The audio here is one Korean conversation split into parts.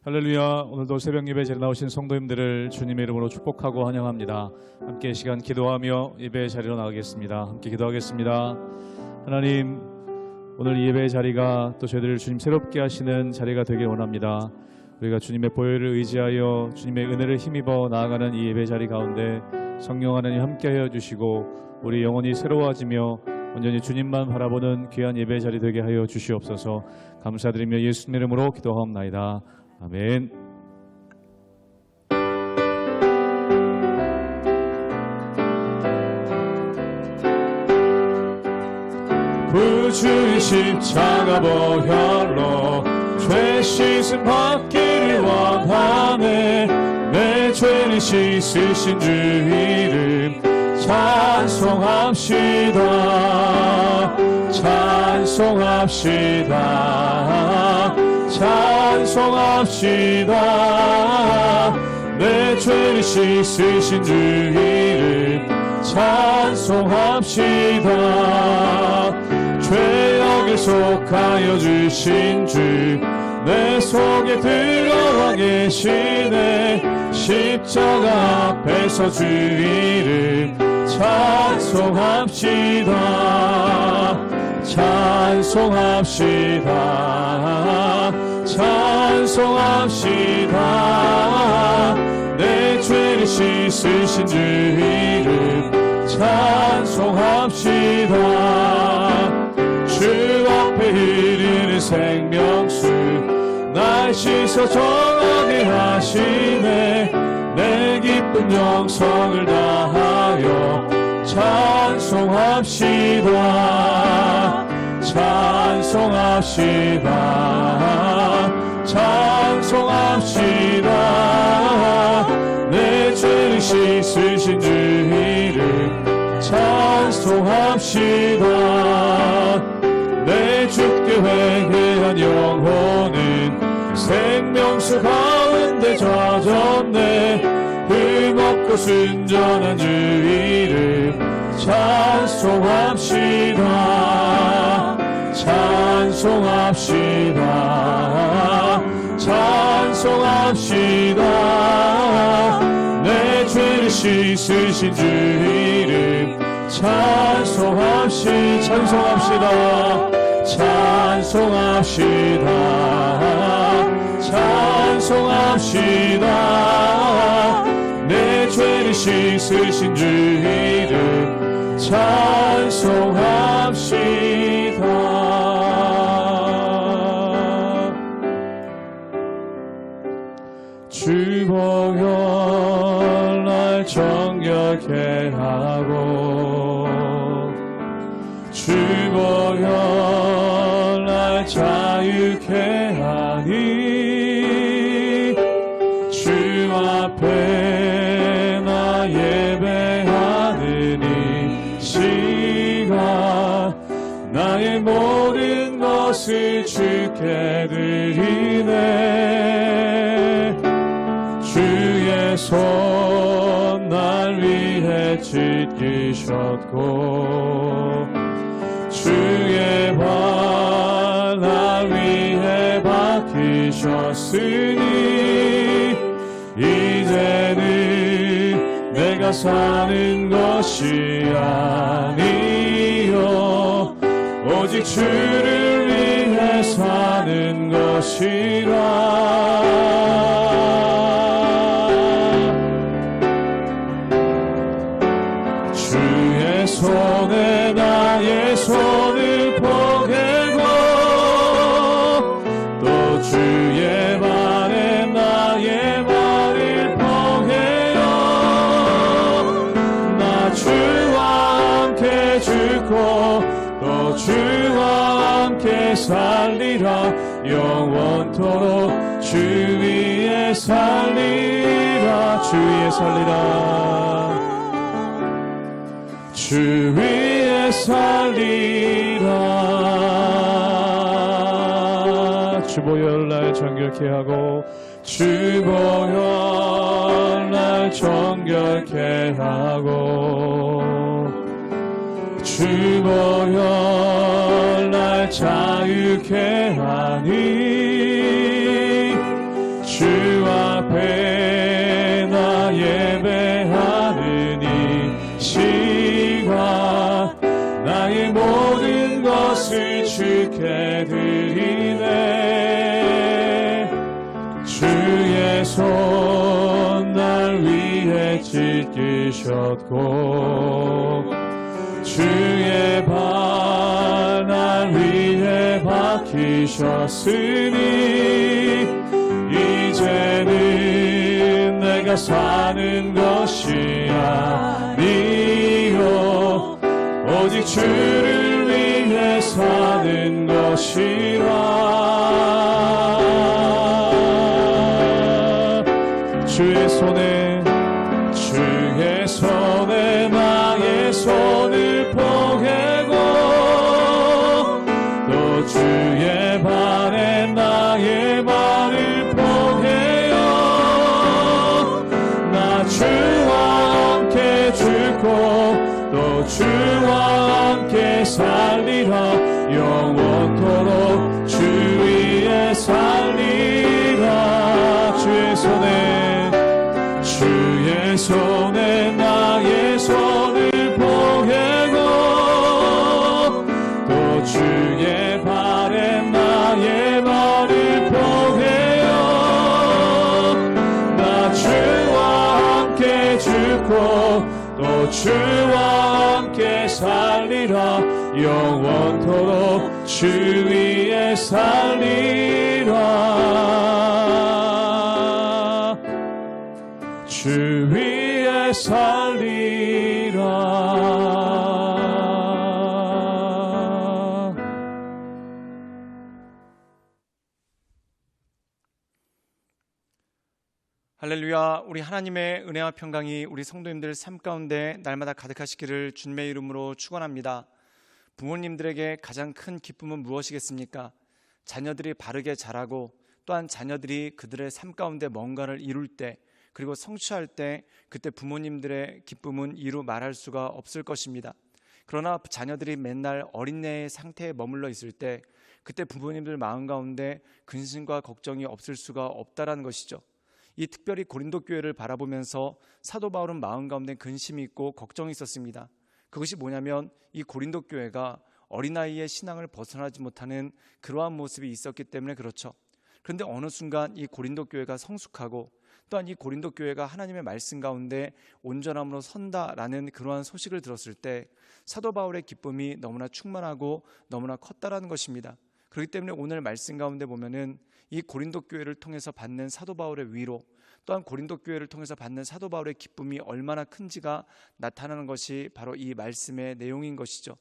할렐루야. 오늘도 새벽 예배 자리에 나오신 성도님들을 주님의 이름으로 축복하고 환영합니다. 함께 이 시간 기도하며 예배 자리로 나가겠습니다. 함께 기도하겠습니다. 하나님, 오늘 이 예배 자리가 또 저희들을 주님 새롭게 하시는 자리가 되길 원합니다. 우리가 주님의 보혈을 의지하여 주님의 은혜를 힘입어 나아가는 이 예배 자리 가운데 성령 하나님 함께하여 주시고 우리 영혼이 새로워지며 온전히 주님만 바라보는 귀한 예배 자리 되게 하여 주시옵소서. 감사드리며 예수님 이름으로 기도하옵나이다. 아멘. 구주의 십자가 보혈로 죄 씻음 받기를 원하네. 내 죄를 씻으신 주 이름 찬송합시다. 찬송합시다. 찬송합시다. 내 죄를 씻으신 주 이름 찬송합시다. 죄악에 속하여 주신 주 내 속에 들어와 계시네. 십자가 앞에서 주 이름 찬송합시다. 찬송합시다. 찬송합시다. 내 죄를 씻으신 주 이름 찬송합시다. 주 앞에 흐르는 생명수 날 씻어 정하게 하시네. 내 기쁜 영성을 다하여 찬송합시다. 찬송합시다. 찬송합시다. 내 죄를 씻으신 주 이름 찬송합시다. 내 주께 회개한 영혼은 생명수 가운데 젖었네. 흠없고 순전한 주 이름 찬송합시다. 찬송합시다. 찬송합시다. 내 죄를 씻으신 주 이름 찬송합시다. 찬송합시다. 찬송합시다. 찬송합시다. 내 죄를 씻으신 주 이름 찬송합시다. 주 보혈 날 정결케 하고 주 보혈 날 자유케 하니 주 앞에 나 예배하는 이 시간 나의 모든 것을 주께 드리네. 주의 손 날 위해 찢기셨고 주의 발 날 위해 박히셨으니 이제는 내가 사는 것이 아니요 오직 주를 위해 사는 것이라. 주의 손에 나의 손을 포개고 또 주의 발에 나의 발을 포개요. 나 주와 함께 죽고 또 주와 함께 살리라. 영원토록 주 위에 살리라. 주 위에 살리라. 주 위에 살리라. 주 보혈 날 정결케 하고 주 보혈 날 정결케 하고 주 보혈 날 자유케 하니 주 주께 드리네. 주의 손 날 위해 찢기셨고 주의 발 날 위해 박히셨으니 이제는 내가 사는 것이 아니요 오직 주를 위해 사는 것이라. 주의 손에 나의 손을 포개고 또 주의 발에 나의 발을 포개어 나 주와 함께 죽고 또 주와 함께 살리라. 영원토록 주 위에 살리라. 주의 손에 나의 손을 포개고 또 주의 발에 나의 발을 포개어 나 주와 함께 죽고 또 주와 함께 살리라. 영원토록 주 위에 살리라. 주 위에 살리라. 할렐루야. 우리 하나님의 은혜와 평강이 우리 성도님들 삶 가운데 날마다 가득하시기를 주님의 이름으로 축원합니다. 부모님들에게 가장 큰 기쁨은 무엇이겠습니까? 자녀들이 바르게 자라고 또한 자녀들이 그들의 삶 가운데 뭔가를 이룰 때 그리고 성취할 때 그때 부모님들의 기쁨은 이루 말할 수가 없을 것입니다. 그러나 자녀들이 맨날 어린애의 상태에 머물러 있을 때 그때 부모님들 마음 가운데 근심과 걱정이 없을 수가 없다라는 것이죠. 이 특별히 고린도 교회를 바라보면서 사도 바울은 마음 가운데 근심이 있고 걱정이 있었습니다. 그것이 뭐냐면 이 고린도 교회가 어린아이의 신앙을 벗어나지 못하는 그러한 모습이 있었기 때문에 그렇죠. 그런데 어느 순간 이 고린도 교회가 성숙하고 또한 이 고린도 교회가 하나님의 말씀 가운데 온전함으로 선다라는 그러한 소식을 들었을 때 사도 바울의 기쁨이 너무나 충만하고 너무나 컸다라는 것입니다. 그렇기 때문에 오늘 말씀 가운데 보면은 이 고린도 교회를 통해서 받는 사도 바울의 위로 또한 고린도 교회를 통해서 받는 사도 바울의 기쁨이 얼마나 큰지가 나타나는 것이 바로 이 말씀의 내용인 것이죠.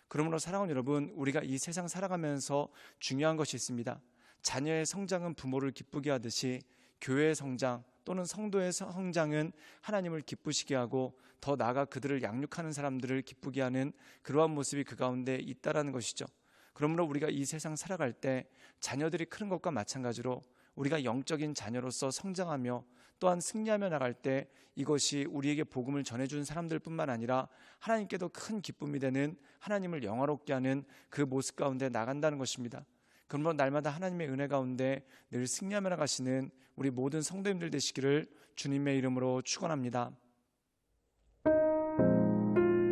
그러므로 사랑하는 여러분, 우리가 이 세상 살아가면서 중요한 것이 있습니다. 자녀의 성장은 부모를 기쁘게 하듯이 교회의 성장 또는 성도의 성장은 하나님을 기쁘시게 하고 더 나아가 그들을 양육하는 사람들을 기쁘게 하는 그러한 모습이 그 가운데 있다라는 것이죠. 그러므로 우리가 이 세상 살아갈 때 자녀들이 크는 것과 마찬가지로 우리가 영적인 자녀로서 성장하며 또한 승리하며 나갈 때 이것이 우리에게 복음을 전해준 사람들뿐만 아니라 하나님께도 큰 기쁨이 되는 하나님을 영화롭게 하는 그 모습 가운데 나간다는 것입니다. 그러므로 날마다 하나님의 은혜 가운데 늘 승리하며 나가시는 우리 모든 성도님들 되시기를 주님의 이름으로 축원합니다.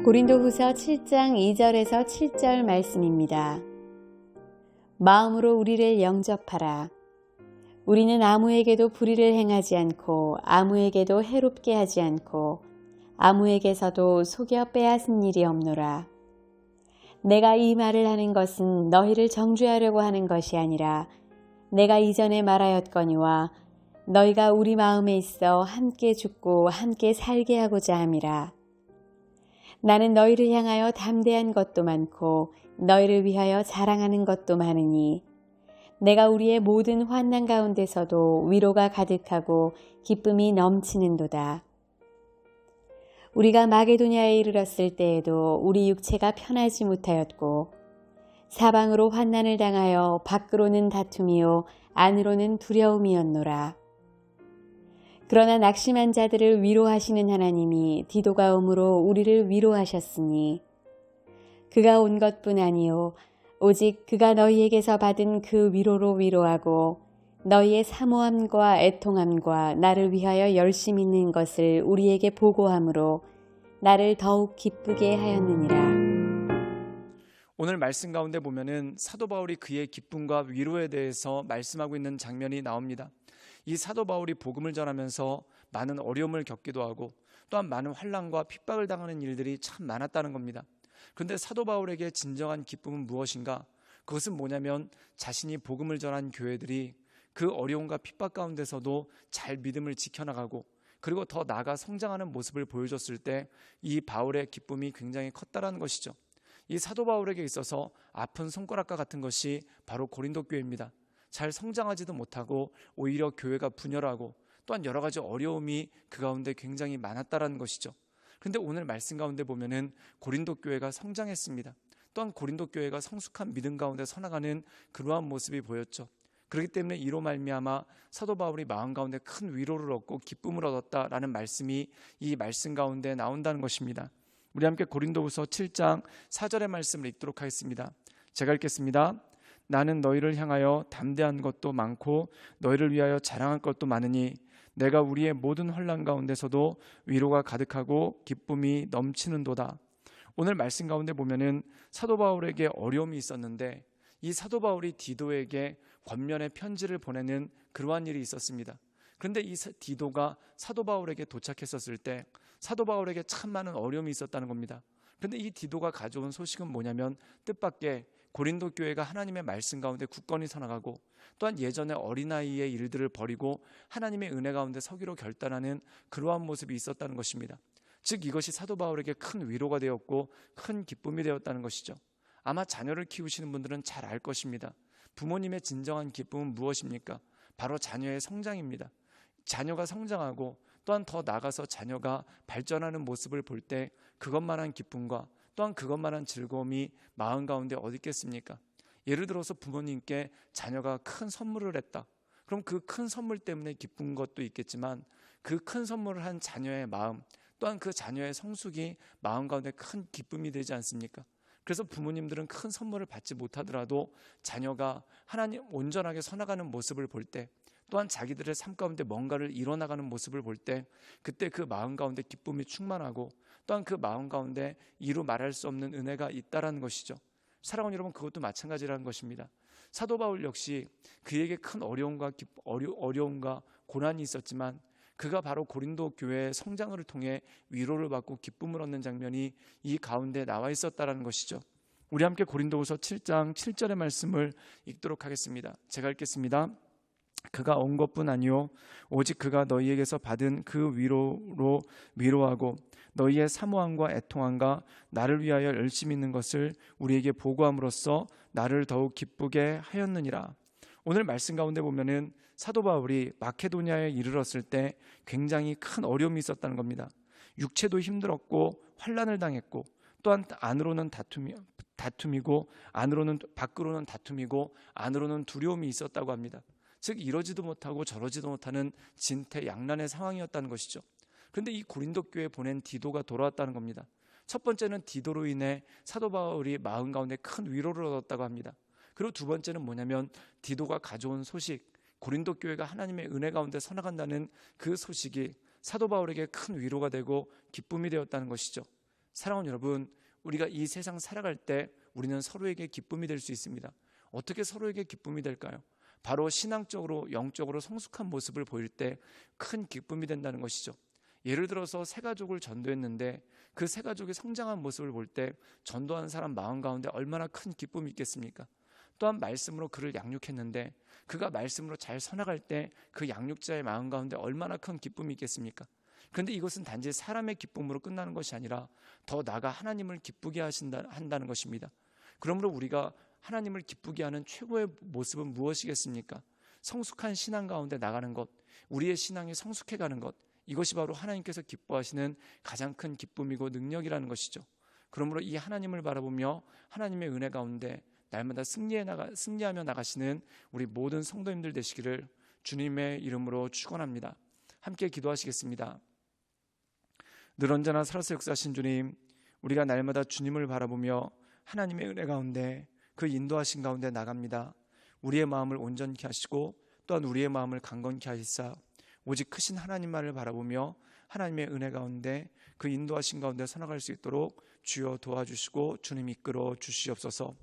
고린도후서 7장 2절에서 7절 말씀입니다. 마음으로 우리를 영접하라. 우리는 아무에게도 불의를 행하지 않고 아무에게도 해롭게 하지 않고 아무에게서도 속여 빼앗은 일이 없노라. 내가 이 말을 하는 것은 너희를 정죄하려고 하는 것이 아니라 내가 이전에 말하였거니와 너희가 우리 마음에 있어 함께 죽고 함께 살게 하고자 함이라. 나는 너희를 향하여 담대한 것도 많고 너희를 위하여 자랑하는 것도 많으니 내가 우리의 모든 환난 가운데서도 위로가 가득하고 기쁨이 넘치는도다. 우리가 마게도냐에 이르렀을 때에도 우리 육체가 편하지 못하였고 사방으로 환난을 당하여 밖으로는 다툼이요 안으로는 두려움이었노라. 그러나 낙심한 자들을 위로하시는 하나님이 디도가 오므로 우리를 위로하셨으니 그가 온 것뿐 아니요 오직 그가 너희에게서 받은 그 위로로 위로하고 너희의 사모함과 애통함과 나를 위하여 열심 있는 것을 우리에게 보고함으로 나를 더욱 기쁘게 하였느니라. 오늘 말씀 가운데 보면은 사도 바울이 그의 기쁨과 위로에 대해서 말씀하고 있는 장면이 나옵니다. 이 사도 바울이 복음을 전하면서 많은 어려움을 겪기도 하고 또한 많은 환난과 핍박을 당하는 일들이 참 많았다는 겁니다. 그런데 사도 바울에게 진정한 기쁨은 무엇인가? 그것은 뭐냐면 자신이 복음을 전한 교회들이 그 어려움과 핍박 가운데서도 잘 믿음을 지켜나가고 그리고 더 나아가 성장하는 모습을 보여줬을 때 이 바울의 기쁨이 굉장히 컸다라는 것이죠. 이 사도 바울에게 있어서 아픈 손가락과 같은 것이 바로 고린도 교회입니다. 잘 성장하지도 못하고 오히려 교회가 분열하고 또한 여러 가지 어려움이 그 가운데 굉장히 많았다라는 것이죠. 그런데 오늘 말씀 가운데 보면은 고린도 교회가 성장했습니다. 또한 고린도 교회가 성숙한 믿음 가운데 서나가는 그러한 모습이 보였죠. 그렇기 때문에 이로 말미암아 사도 바울이 마음 가운데 큰 위로를 얻고 기쁨을 얻었다라는 말씀이 이 말씀 가운데 나온다는 것입니다. 우리 함께 고린도후서 7장 4절의 말씀을 읽도록 하겠습니다. 제가 읽겠습니다. 나는 너희를 향하여 담대한 것도 많고 너희를 위하여 자랑할 것도 많으니 내가 우리의 모든 환난 가운데서도 위로가 가득하고 기쁨이 넘치는도다. 오늘 말씀 가운데 보면은 사도 바울에게 어려움이 있었는데 이 사도 바울이 디도에게 권면의 편지를 보내는 그러한 일이 있었습니다. 그런데 이 디도가 사도 바울에게 도착했었을 때 사도 바울에게 참 많은 어려움이 있었다는 겁니다. 그런데 이 디도가 가져온 소식은 뭐냐면 뜻밖의 고린도 교회가 하나님의 말씀 가운데 굳건히 서나가고 또한 예전의 어린아이의 일들을 버리고 하나님의 은혜 가운데 서기로 결단하는 그러한 모습이 있었다는 것입니다. 즉 이것이 사도 바울에게 큰 위로가 되었고 큰 기쁨이 되었다는 것이죠. 아마 자녀를 키우시는 분들은 잘 알 것입니다. 부모님의 진정한 기쁨은 무엇입니까? 바로 자녀의 성장입니다. 자녀가 성장하고 또한 더 나아가서 자녀가 발전하는 모습을 볼 때 그것만한 기쁨과 또한 그것만한 즐거움이 마음 가운데 어디 있겠습니까? 예를 들어서 부모님께 자녀가 큰 선물을 했다. 그럼 그 큰 선물 때문에 기쁜 것도 있겠지만 그 큰 선물을 한 자녀의 마음 또한 그 자녀의 성숙이 마음 가운데 큰 기쁨이 되지 않습니까? 그래서 부모님들은 큰 선물을 받지 못하더라도 자녀가 하나님 온전하게 서나가는 모습을 볼 때 또한 자기들의 삶 가운데 뭔가를 이뤄나가는 모습을 볼 때 그때 그 마음 가운데 기쁨이 충만하고 또한 그 마음 가운데 이루 말할 수 없는 은혜가 있다라는 것이죠. 사랑하는 여러분, 그것도 마찬가지라는 것입니다. 사도 바울 역시 그에게 큰 어려움과 고난이 있었지만 그가 바로 고린도 교회의 성장을 통해 위로를 받고 기쁨을 얻는 장면이 이 가운데 나와 있었다라는 것이죠. 우리 함께 고린도후서 7장 7절의 말씀을 읽도록 하겠습니다. 제가 읽겠습니다. 그가 온 것뿐 아니요 오직 그가 너희에게서 받은 그 위로로 위로하고 너희의 사모함과 애통함과 나를 위하여 열심히 있는 것을 우리에게 보고함으로써 나를 더욱 기쁘게 하였느니라. 오늘 말씀 가운데 보면은 사도 바울이 마케도니아에 이르렀을 때 굉장히 큰 어려움이 있었다는 겁니다. 육체도 힘들었고 환난을 당했고 또한 안으로는 다툼이고 밖으로는 다툼이고 안으로는 두려움이 있었다고 합니다. 즉 이러지도 못하고 저러지도 못하는 진퇴양난의 상황이었다는 것이죠. 그런데 이 고린도 교회에 보낸 디도가 돌아왔다는 겁니다. 첫 번째는 디도로 인해 사도 바울이 마음 가운데 큰 위로를 얻었다고 합니다. 그리고 두 번째는 뭐냐면 디도가 가져온 소식, 고린도 교회가 하나님의 은혜 가운데 서나간다는 그 소식이 사도 바울에게 큰 위로가 되고 기쁨이 되었다는 것이죠. 사랑하는 여러분, 우리가 이 세상 살아갈 때 우리는 서로에게 기쁨이 될 수 있습니다. 어떻게 서로에게 기쁨이 될까요? 바로 신앙적으로 영적으로 성숙한 모습을 보일 때 큰 기쁨이 된다는 것이죠. 예를 들어서 세 가족을 전도했는데 그 세 가족이 성장한 모습을 볼 때 전도하는 사람 마음 가운데 얼마나 큰 기쁨이 있겠습니까? 또한 말씀으로 그를 양육했는데 그가 말씀으로 잘 서나갈 때 그 양육자의 마음 가운데 얼마나 큰 기쁨이 있겠습니까? 그런데 이것은 단지 사람의 기쁨으로 끝나는 것이 아니라 더 나아가 하나님을 기쁘게 한다는 것입니다. 그러므로 우리가 하나님을 기쁘게 하는 최고의 모습은 무엇이겠습니까? 성숙한 신앙 가운데 나가는 것, 우리의 신앙이 성숙해가는 것, 이것이 바로 하나님께서 기뻐하시는 가장 큰 기쁨이고 능력이라는 것이죠. 그러므로 이 하나님을 바라보며 하나님의 은혜 가운데 날마다 승리하며 나가시는 우리 모든 성도님들 되시기를 주님의 이름으로 축원합니다. 함께 기도하시겠습니다. 늘 언제나 살아서 역사하신 주님, 우리가 날마다 주님을 바라보며 하나님의 은혜 가운데 그 인도하신 가운데 나갑니다. 우리의 마음을 온전케 하시고 또한 우리의 마음을 강건케 하시사 오직 크신 하나님만을 바라보며 하나님의 은혜 가운데 그 인도하신 가운데 살아갈 수 있도록 주여 도와주시고 주님 이끌어 주시옵소서.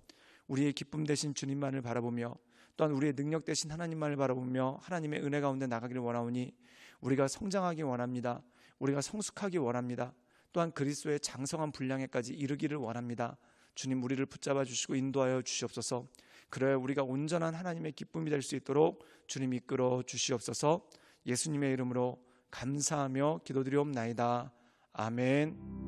우리의 기쁨 되신 주님만을 바라보며 또한 우리의 능력 되신 하나님만을 바라보며 하나님의 은혜 가운데 나가기를 원하오니 우리가 성장하기 원합니다. 우리가 성숙하기 원합니다. 또한 그리스도의 장성한 분량에까지 이르기를 원합니다. 주님 우리를 붙잡아 주시고 인도하여 주시옵소서. 그래야 우리가 온전한 하나님의 기쁨이 될 수 있도록 주님 이끌어 주시옵소서. 예수님의 이름으로 감사하며 기도드리옵나이다. 아멘.